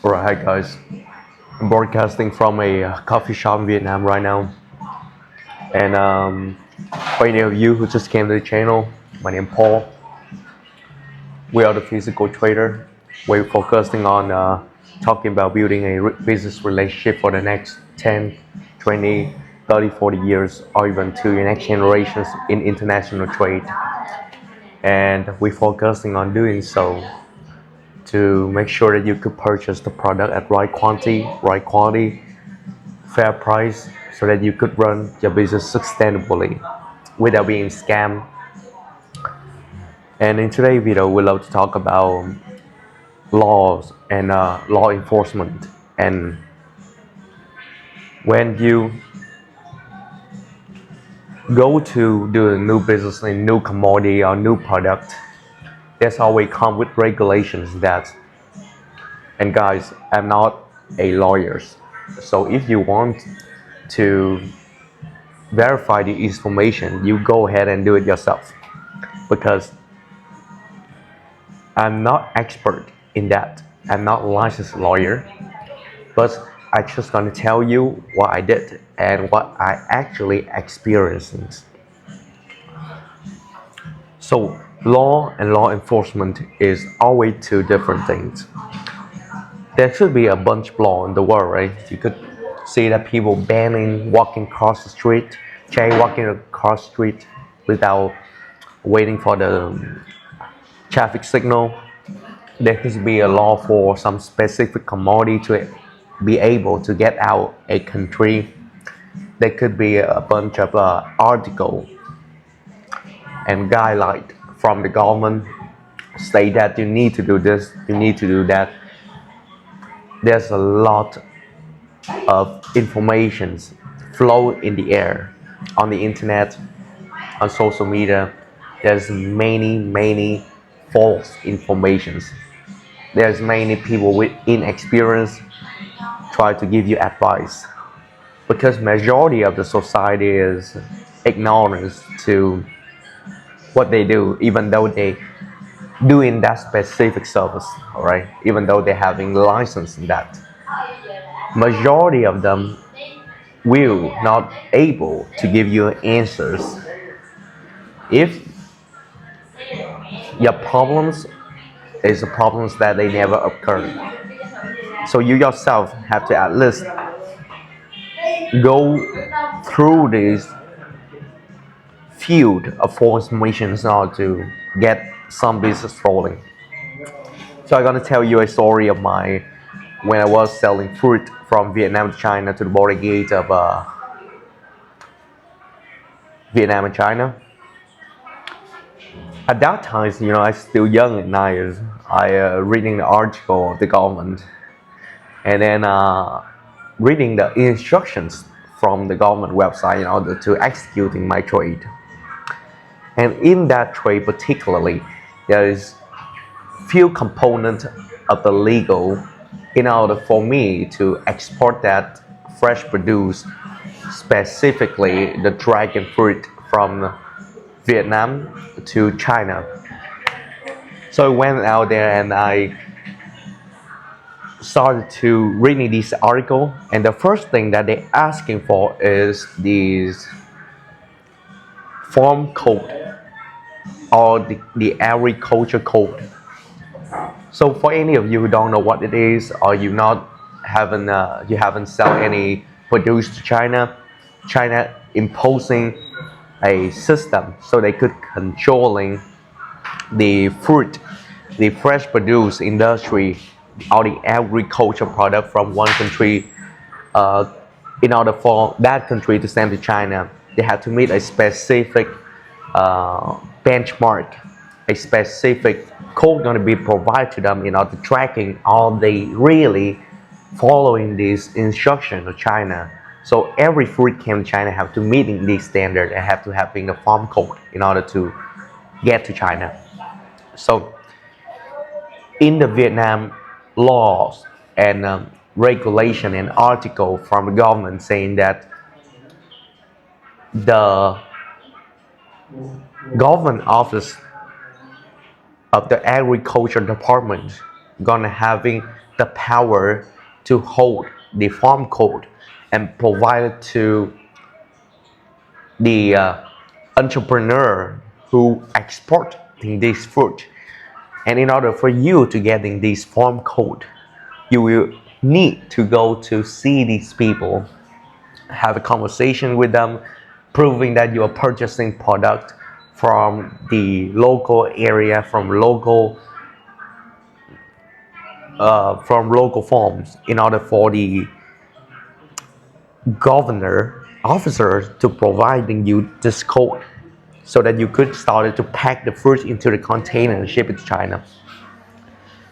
Alright, hi guys. I'm broadcasting from a coffee shop in Vietnam right now. And for any of you who just came to the channel, my name is Paul. We are the physical trader. We're focusing on talking about building a business relationship for the next 10, 20, 30, 40 years, or even to the next generations in international trade. And we're focusing on doing so to make sure that you could purchase the product at right quantity, right quality, fair price, so that you could run your business sustainably without being scammed. And in today's video, we love to talk about laws and law enforcement. And when you go to do a new business in new commodity or new product, there's always come with regulations that, and guys, I'm not a lawyer, so if you want to verify the information, you go ahead and do it yourself, because I'm not expert in that. I'm not a licensed lawyer, but I just gonna tell you what I did and what I actually experienced. So law and law enforcement is always two different things. There should be a bunch of law in the world, right? You could see that people banning walking across the street, jaywalking across the street without waiting for the traffic signal. There could be a law for some specific commodity to be able to get out a country. There could be a bunch of article and guidelines from the government say that you need to do this, you need to do that. There's a lot of information flow in the air on the internet, on social media. There's many false informations. There's many people with inexperience try to give you advice, because majority of the society is ignorance to what they do, even though they doing that specific service, all right, even though they're having license in that. Majority of them will not able to give you answers if your problems is the problems that they never occurred. So you yourself have to at least go through this field of false information in order to get some business rolling. So I'm gonna tell you a story of mine when I was selling fruit from Vietnam to China to the border gate of Vietnam and China. At that time, I was still young and naive. I reading the article of the government, and then reading the instructions from the government website in order to executing my trade. And in that trade particularly, there is few components of the legal in order for me to export that fresh produce, specifically the dragon fruit from Vietnam to China. So I went out there and I started to reading this article, and the first thing that they're asking for is this farm code or the agriculture code. So for any of you who don't know what it is, or you haven't sell any produce to China, China imposing a system so they could controlling the fruit, the fresh produce industry, or the agriculture product from one country. In order for that country to send to China, they have to meet a specific benchmark, a specific code going to be provided to them in order tracking all they really following this instruction of China. So every fruit came to China have to meet this standard and have to having the farm code in order to get to China. So in the Vietnam laws and regulation and article from the government saying that the government office of the agriculture department gonna having the power to hold the farm code and provide it to the entrepreneur who exporting this fruit. And in order for you to getting this farm code, you will need to go to see these people, have a conversation with them, proving that you are purchasing product from the local area, from local farms, in order for the governor officers to providing you this code so that you could start to pack the fruit into the container and ship it to China.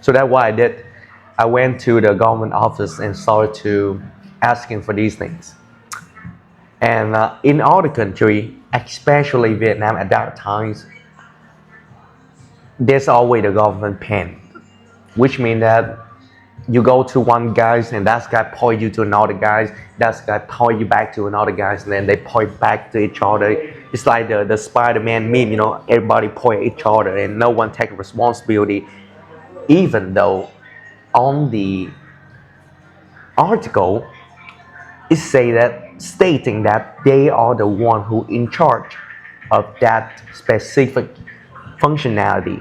So that's what I did. I went to the government office and started to asking for these things. And in all the country, especially Vietnam at that time, there's always the government pen, which means that you go to one guy and that guy point you to another guy, that guy point you back to another guy, and then they point back to each other. It's like the Spider-Man meme, you know, everybody point at each other and no one take responsibility, even though on the article it stating that they are the one who in charge of that specific functionality.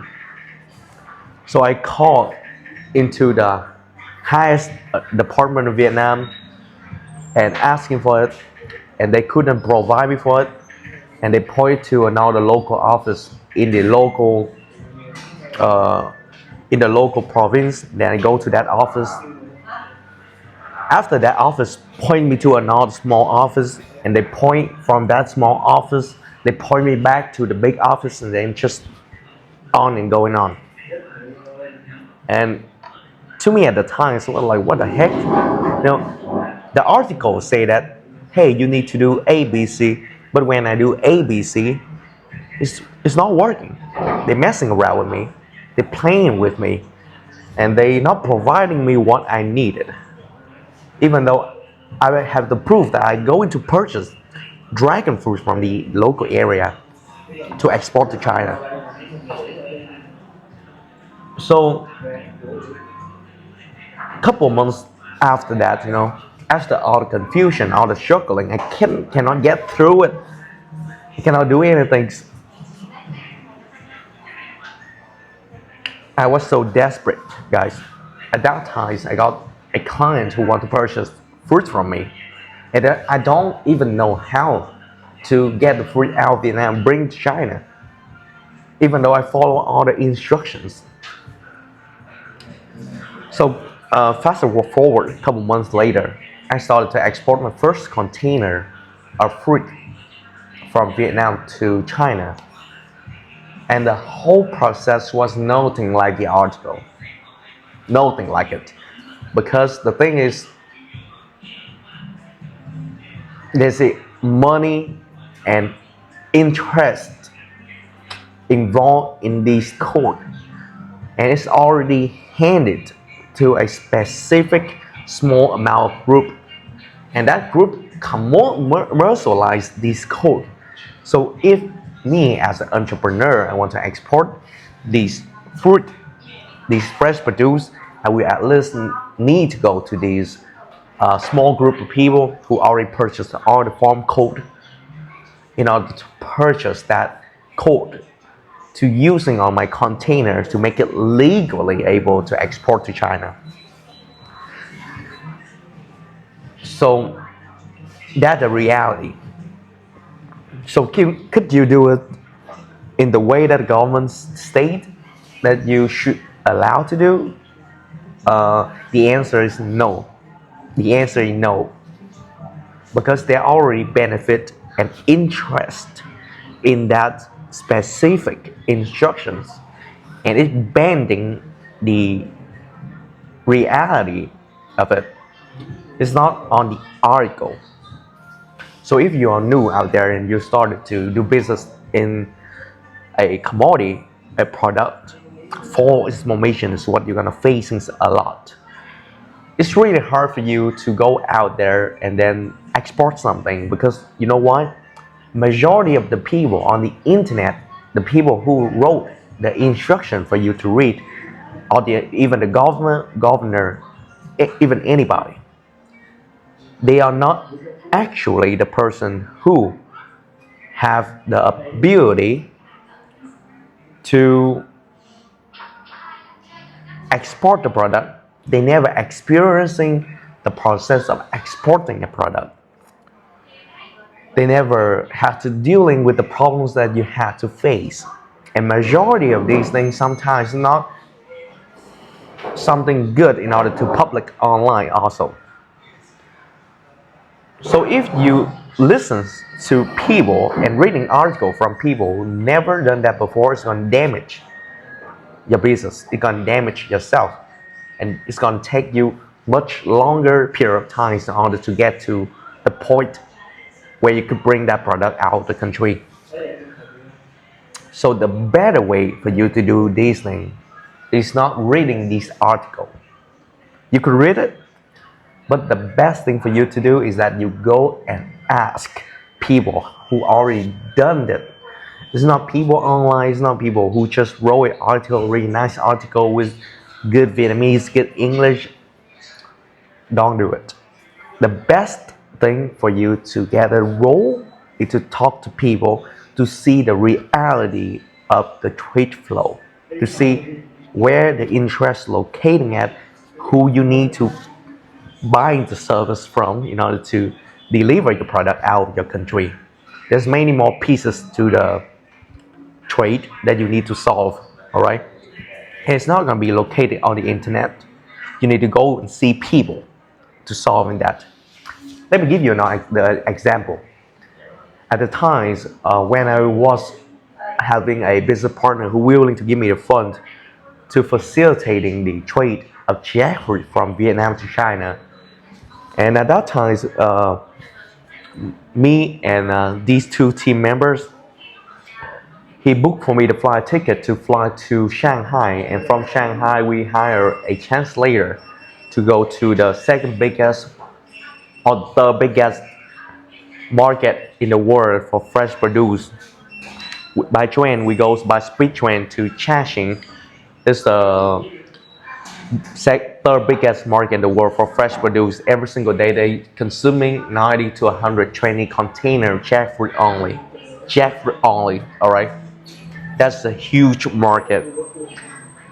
So I called into the highest department of Vietnam and asking for it, and they couldn't provide me for it, and they point to another local office in the local province. Then I go to that office. After that office point me to another small office, and they point from that small office, they point me back to the big office, and then just on and going on. And to me at the time, it's like, what the heck? You know, the article say that, hey, you need to do A, B, C, but when I do A, B, C, it's not working. They're messing around with me. They're playing with me, and they're not providing me what I needed. Even though I have the proof that I go to purchase dragon fruit from the local area to export to China. So a couple months after that, you know, after all the confusion, all the struggling, I cannot get through it. I cannot do anything. I was so desperate, guys. At that time, I got a client who wanted to purchase fruit from me, and I don't even know how to get the fruit out of Vietnam and bring it to China, even though I follow all the instructions. So fast forward a couple months later, I started to export my first container of fruit from Vietnam to China, and the whole process was nothing like the article, nothing like it. Because the thing is, there's a money and interest involved in this code, and it's already handed to a specific small amount of group, and that group commercialize this code. So if me as an entrepreneur, I want to export these fruit, these fresh produce, I will at least need to go to these small group of people who already purchased all the farm code in order to purchase that code to using on my containers to make it legally able to export to China. So that's the reality. So could you do it in the way that the government state that you should allow to do? The answer is no. The answer is no. Because they already benefit and interest in that specific instructions, and it's bending the reality of it. It's not on the article. So if you are new out there and you started to do business in a commodity, a product, false information is what you're gonna face a lot. It's really hard for you to go out there and then export something, because you know what? Majority of the people on the internet, the people who wrote the instruction for you to read, or even the governor even anybody. They are not actually the person who have the ability to export the product. They never experiencing the process of exporting a product. They never have to dealing with the problems that you had to face. And majority of these things sometimes not something good in order to public online also. So if you listen to people and reading article from people who never done that before, it's going to damage your business. It's going to damage yourself, and it's going to take you much longer period of time in order to get to the point where you could bring that product out of the country. So the better way for you to do these things is not reading this article. You could read it, but the best thing for you to do is that you go and ask people who already done it. It's not people online, it's not people who just wrote an article, really nice article with good Vietnamese, good English. Don't do it. The best thing for you to get a role is to talk to people, to see the reality of the trade flow, to see where the interest locating at, who you need to buy the service from in order to deliver your product out of your country. There's many more pieces to the trade that you need to solve. All right, and it's not going to be located on the internet. You need to go and see people to solving that. Let me give you the example. At the times when I was having a business partner who willing to give me the fund to facilitating the trade of jackfruit from Vietnam to China, and at that time, me and these two team members, he booked for me the flight ticket to fly to Shanghai, and from Shanghai we hired a translator to go to the second biggest or the biggest market in the world for fresh produce. By train, we go by speed train to Chashing. It's the third biggest market in the world for fresh produce. Every single day they consuming 90 to 120 container jackfruit only. Jackfruit only, alright? That's a huge market.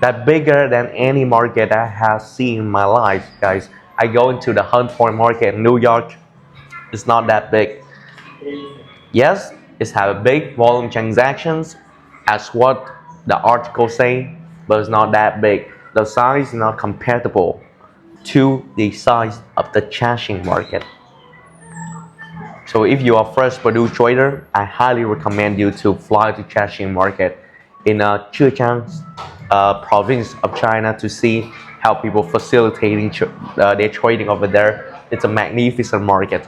That's bigger than any market I have seen in my life, guys. I go into the Hunt Point Market in New York. It's not that big. Yes, it's have a big volume transactions, as what the article say, but it's not that big. The size is not comparable to the size of the Chashing market. So if you are a fresh produce trader, I highly recommend you to fly to Chashing market in Zhejiang province of China to see how people facilitating their trading over there. It's a magnificent market.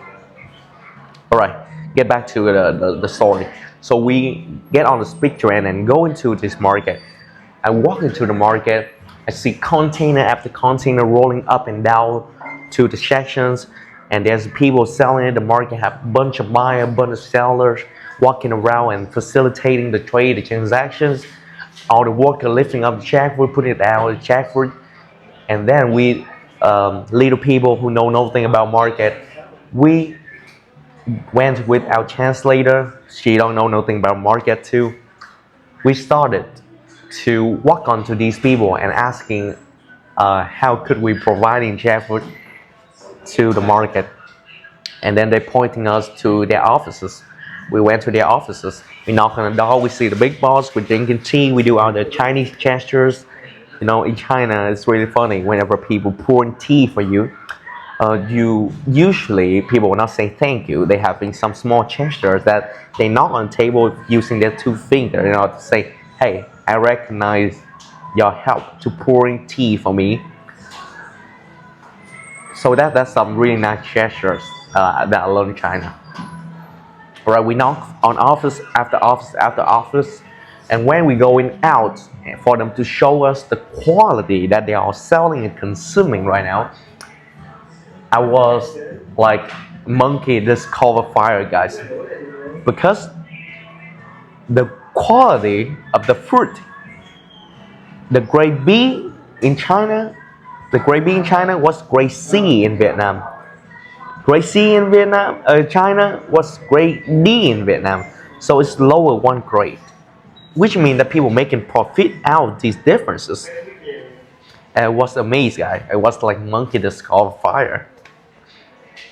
All right, get back to the story. So we get on the speed train and go into this market. I walk into the market. I see container after container rolling up and down to the sections, and there's people selling it. The market have a bunch of buyers, a bunch of sellers walking around and facilitating the trade, the transactions. All the worker lifting up the jackfruit, putting it out the jackfruit, and then we little people who know nothing about market, we went with our translator. She don't know nothing about market too. We started to walk onto these people and asking how could we providing jackfruit to the market, and then they pointing us to their offices. We went to their offices. We knock on the door. We see the big boss. We're drinking tea. We do all the Chinese gestures. You know, in China, it's really funny. Whenever people pouring tea for you, you usually people will not say thank you. They having some small gestures that they knock on the table using their two fingers, you know, to say, "Hey, I recognize your help to pouring tea for me." So that's some really nice gestures that I learned in China. All right, we knock on office after office after office, and when we going out for them to show us the quality that they are selling and consuming right now, I was like monkey discover fire, guys, because the quality of the fruit, the grade B in China The grade B in China was grade C in Vietnam. Grade C in China was grade D in Vietnam. So it's lower one grade, which means that people making profit out of these differences. And I was amazed, guy. I was like monkey discover fire,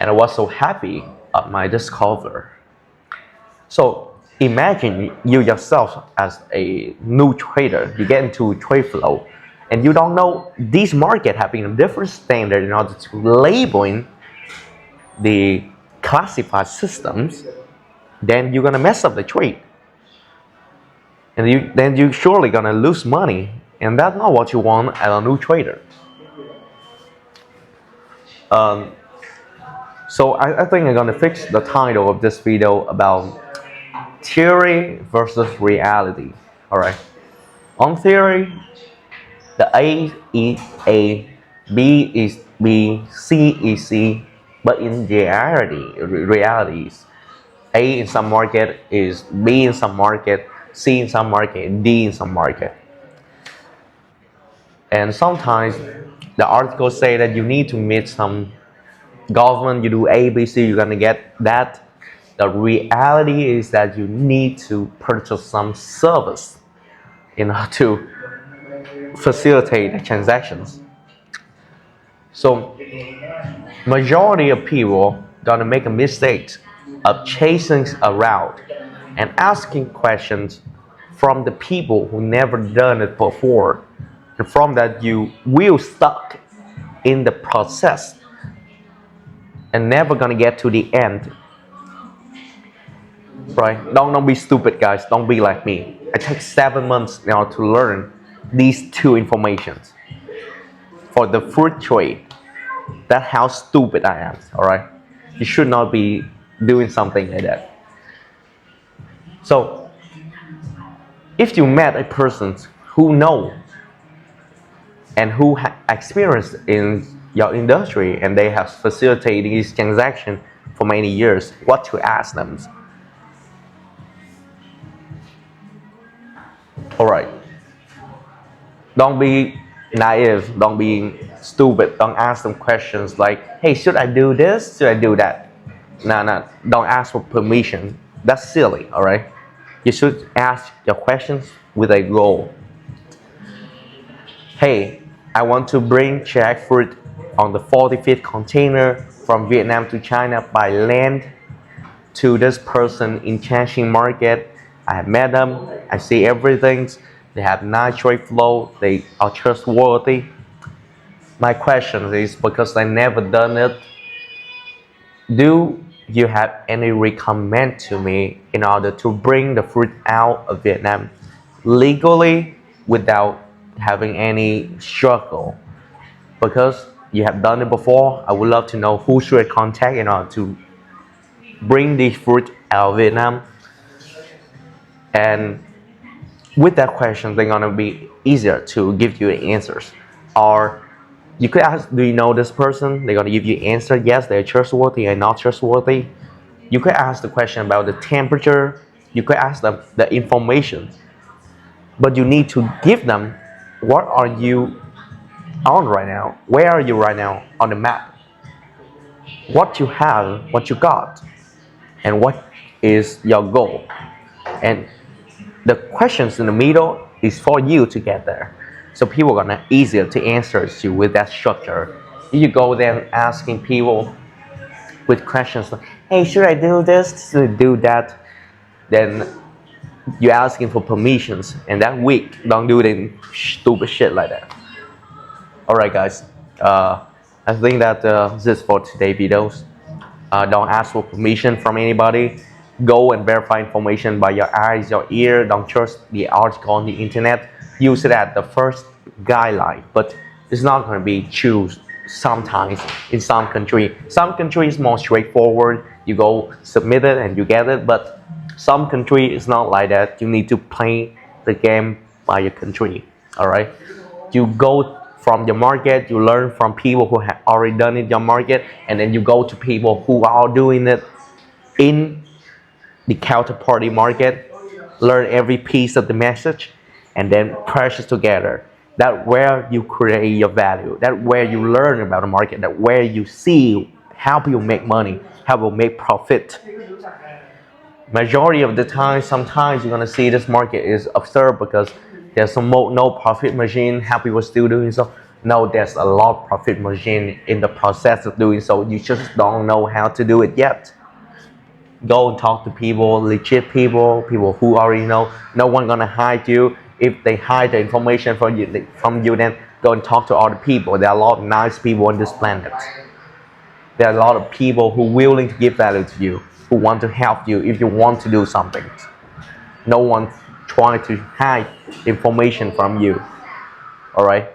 and I was so happy at my discover. So imagine you yourself as a new trader. You get into trade flow, and you don't know these market having a different standard in order to labeling the classified systems. Then you're gonna mess up the trade, and then you surely gonna lose money, and that's not what you want as a new trader. Um, so I think I'm gonna fix the title of this video about theory versus reality. All right. On theory, the A is A, B is B, C is C, but in realities, A in some market is B in some market, C in some market, D in some market. And sometimes the articles say that you need to meet some government, you do A, B, C, you're gonna get that. The reality is that you need to purchase some service in order to facilitate the transactions. So majority of people gonna make a mistake of chasing a route and asking questions from the people who never done it before, and from that you will stuck in the process and never gonna get to the end. Right? Don't be stupid, guys. Don't be like me. I took 7 months now to learn these two informations for the fruit trade. That's how stupid I am. All right, you should not be doing something like that. So, if you met a person who know and who experience in your industry and they have facilitated this transaction for many years, what to ask them? All right. Don't be naive. Don't be stupid. Don't ask them questions like, "Hey, should I do this? Should I do that?" No. Don't ask for permission. That's silly. All right. You should ask your questions with a goal. Hey, I want to bring jackfruit on the 45th container from Vietnam to China by land to this person in Changxing market. I have met them. I see everything. They have nice trade flow. They are trustworthy. My question is, because I never done it, do you have any recommend to me in order to bring the fruit out of Vietnam legally without having any struggle? Because you have done it before, I would love to know who should I contact in order to bring the fruit out of Vietnam. And with that question, they're gonna be easier to give you answers. Or you could ask, do you know this person? They're gonna give you answer, yes, they're trustworthy and not trustworthy. You could ask the question about the temperature. You could ask them the information. But you need to give them, what are you on right now? Where are you right now on the map? What you have, what you got, and what is your goal? And the questions in the middle is for you to get there. So people are gonna easier to answer you with that structure. You go then asking people with questions like, hey, should I do this? Should I do that? Then you're asking for permissions, and that week don't do any stupid shit like that. Alright guys, I think that this is for today's videos. Don't ask for permission from anybody. Go and verify information by your eyes, your ear. Don't trust the article on the internet. Use it as the first guideline, but it's not going to be choose sometimes in some country. Some country is more straightforward. You go submit it and you get it, but some country is not like that. You need to play the game by your country. All right. You go from your market, you learn from people who have already done it in your market, and then you go to people who are doing it in the counterparty market, learn every piece of the message, and then purchase together. That where you create your value. That where you learn about the market. That where you see how people make money, how people make profit. Majority of the time, sometimes you're gonna see this market is absurd because there's some no profit machine. How people still doing so? No, there's a lot of profit machine in the process of doing so. You just don't know how to do it yet. Go and talk to people, legit people, people who already know. No one gonna hide you. If they hide the information from you, then go and talk to other people. There are a lot of nice people on this planet. There are a lot of people who are willing to give value to you, who want to help you if you want to do something. No one trying to hide information from you. All right.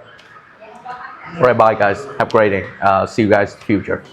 All right. Bye, guys. Have a great day. See you guys in the future.